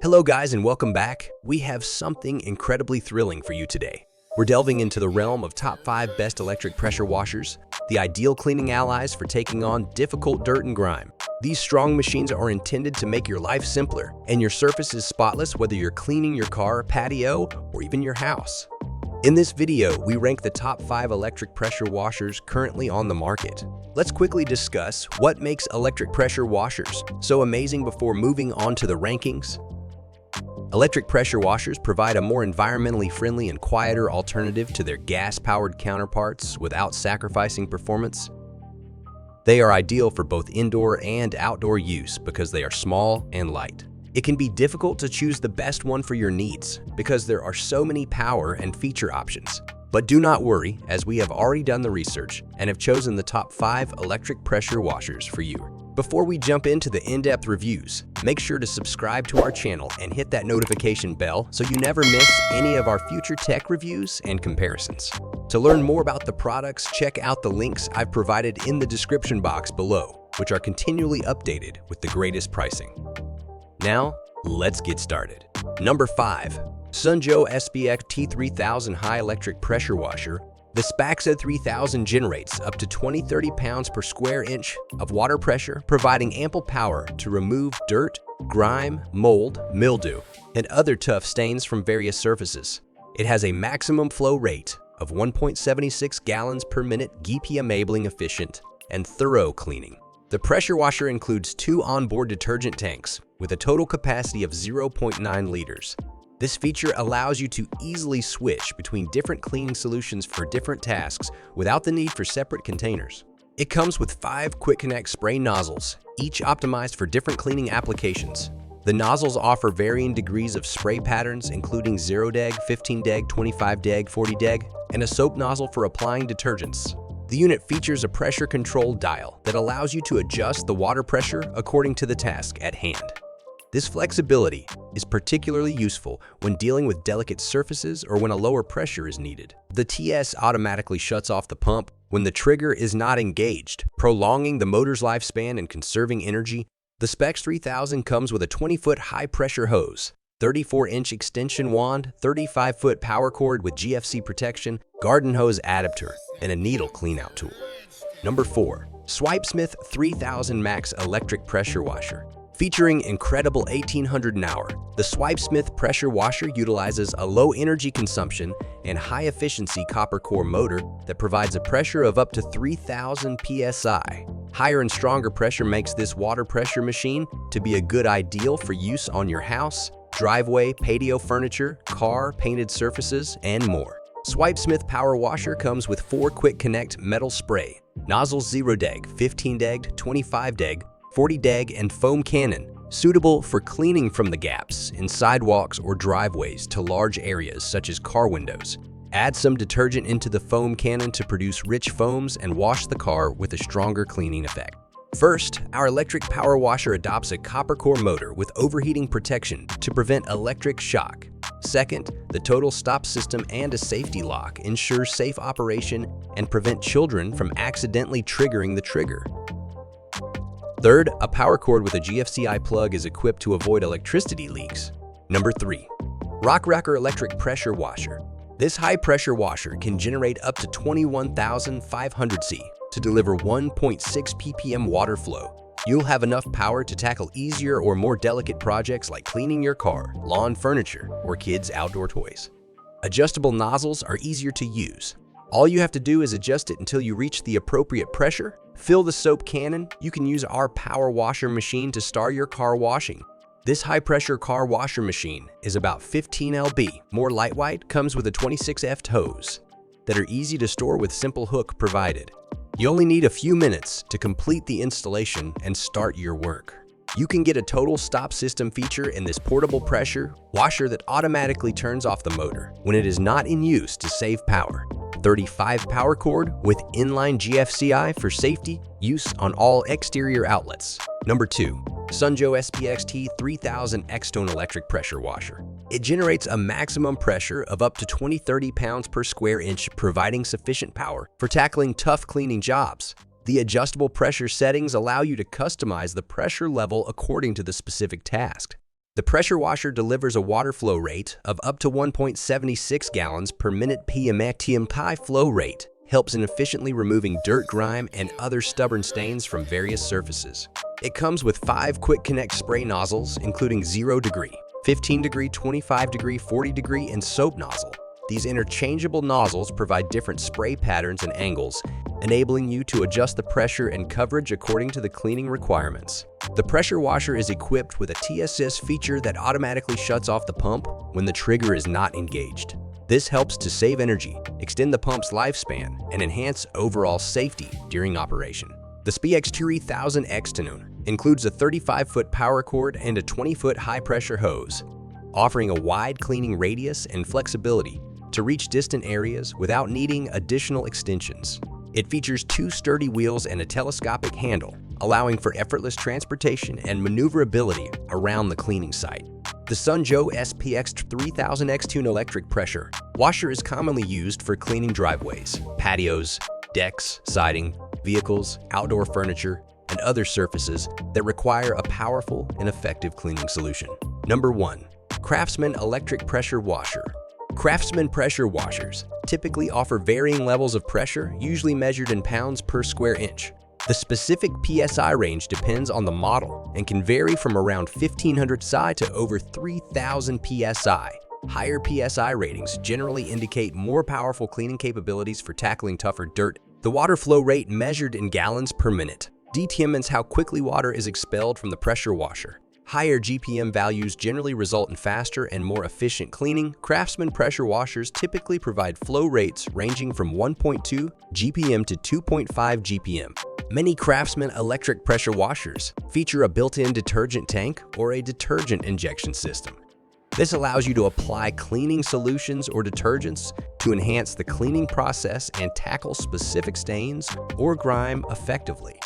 Hello guys and welcome back. We have something incredibly thrilling for you today. We're delving into the realm of top 5 best electric pressure washers, the ideal cleaning allies for taking on difficult dirt and grime. These strong machines are intended to make your life simpler and your surfaces spotless whether you're cleaning your car, patio, or even your house. In this video, we rank the top 5 electric pressure washers currently on the market. Let's quickly discuss what makes electric pressure washers so amazing before moving on to the rankings. Electric pressure washers provide a more environmentally friendly and quieter alternative to their gas-powered counterparts without sacrificing performance. They are ideal for both indoor and outdoor use because they are small and light. It can be difficult to choose the best one for your needs because there are so many power and feature options. But do not worry, as we have already done the research and have chosen the top 5 electric pressure washers for you. Before we jump into the in-depth reviews, make sure to subscribe to our channel and hit that notification bell so you never miss any of our future tech reviews and comparisons. To learn more about the products, check out the links I've provided in the description box below, which are continually updated with the greatest pricing. Now, let's get started. Number 5. Sunjo SPX T3000 High Electric Pressure Washer. The Spaxa 3000 generates up to 20-30 pounds per square inch of water pressure, providing ample power to remove dirt, grime, mold, mildew, and other tough stains from various surfaces. It has a maximum flow rate of 1.76 gallons per minute, enabling efficient and thorough cleaning. The pressure washer includes 2 onboard detergent tanks with a total capacity of 0.9 liters. This feature allows you to easily switch between different cleaning solutions for different tasks without the need for separate containers. It comes with 5 quick connect spray nozzles, each optimized for different cleaning applications. The nozzles offer varying degrees of spray patterns, including 0 deg, 15 deg, 25 deg, 40 deg, and a soap nozzle for applying detergents. The unit features a pressure control dial that allows you to adjust the water pressure according to the task at hand. This flexibility is particularly useful when dealing with delicate surfaces or when a lower pressure is needed. The TS automatically shuts off the pump when the trigger is not engaged, prolonging the motor's lifespan and conserving energy. The SPX 3000 comes with a 20-foot high-pressure hose, 34-inch extension wand, 35-foot power cord with GFC protection, garden hose adapter, and a needle cleanout tool. Number 4. SWIPESMITH 3000 Max Electric Pressure Washer. Featuring incredible 1800 an hour, the SWIPESMITH pressure washer utilizes a low energy consumption and high-efficiency copper core motor that provides a pressure of up to 3000 psi. Higher and stronger pressure makes this water pressure machine to be a good ideal for use on your house, driveway, patio furniture, car, painted surfaces, and more. SWIPESMITH Power Washer comes with 4 quick connect metal spray, nozzles 0 deg, 15 deg, 25 deg, 40 deg, and foam cannon, suitable for cleaning from the gaps in sidewalks or driveways to large areas such as car windows. Add some detergent into the foam cannon to produce rich foams and wash the car with a stronger cleaning effect. First, our electric power washer adopts a copper core motor with overheating protection to prevent electric shock. Second, the total stop system and a safety lock ensure safe operation and prevent children from accidentally triggering the trigger. Third, a power cord with a GFCI plug is equipped to avoid electricity leaks. Number 3. Rock&Rocker Electric Pressure Washer. This high-pressure washer can generate up to 21,500 C to deliver 1.6 ppm water flow. You'll have enough power to tackle easier or more delicate projects like cleaning your car, lawn furniture, or kids' outdoor toys. Adjustable nozzles are easier to use. All you have to do is adjust it until you reach the appropriate pressure. Fill the soap cannon. You can use our power washer machine to start your car washing. This high-pressure car washer machine is about 15 lb, more lightweight, comes with a 26F hose that are easy to store with simple hook provided. You only need a few minutes to complete the installation and start your work. You can get a total stop system feature in this portable pressure washer that automatically turns off the motor when it is not in use to save power. 35 power cord with inline GFCI for safety use on all exterior outlets. Number 2. Sunjo SPX T3000 X-Tone Electric Pressure Washer. It generates a maximum pressure of up to 20-30 pounds per square inch, providing sufficient power for tackling tough cleaning jobs. The adjustable pressure settings allow you to customize the pressure level according to the specific task. The pressure washer delivers a water flow rate of up to 1.76 gallons per minute PM. High flow rate helps in efficiently removing dirt, grime, and other stubborn stains from various surfaces. It comes with 5 quick connect spray nozzles, including 0 degree, 15 degree, 25 degree, 40 degree, and soap nozzle. These interchangeable nozzles provide different spray patterns and angles, enabling you to adjust the pressure and coverage according to the cleaning requirements. The pressure washer is equipped with a TSS feature that automatically shuts off the pump when the trigger is not engaged. This helps to save energy, extend the pump's lifespan, and enhance overall safety during operation. The SPX 3000 Externum includes a 35-foot power cord and a 20-foot high-pressure hose, offering a wide cleaning radius and flexibility to reach distant areas without needing additional extensions. It features 2 sturdy wheels and a telescopic handle, allowing for effortless transportation and maneuverability around the cleaning site. The Sunjo SPX 3000 Externum electric pressure washer is commonly used for cleaning driveways, patios, decks, siding, vehicles, outdoor furniture, and other surfaces that require a powerful and effective cleaning solution. Number 1. CRAFTSMAN electric pressure washer. CRAFTSMAN pressure washers typically offer varying levels of pressure, usually measured in pounds per square inch. The specific PSI range depends on the model and can vary from around 1500 psi to over 3000 PSI. Higher PSI ratings generally indicate more powerful cleaning capabilities for tackling tougher dirt. The water flow rate measured in gallons per minute determines how quickly water is expelled from the pressure washer. Higher GPM values generally result in faster and more efficient cleaning. CRAFTSMAN pressure washers typically provide flow rates ranging from 1.2 GPM to 2.5 GPM. Many CRAFTSMAN electric pressure washers feature a built-in detergent tank or a detergent injection system. This allows you to apply cleaning solutions or detergents to enhance the cleaning process and tackle specific stains or grime effectively.